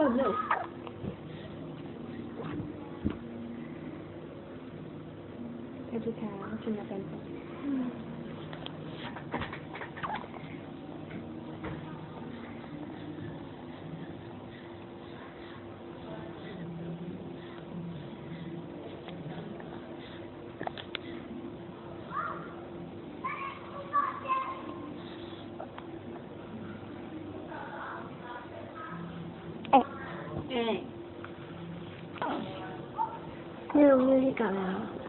Oh no. Every time I turn my pencil. Hey. นี่ลงยืดที่เก่าแล้ว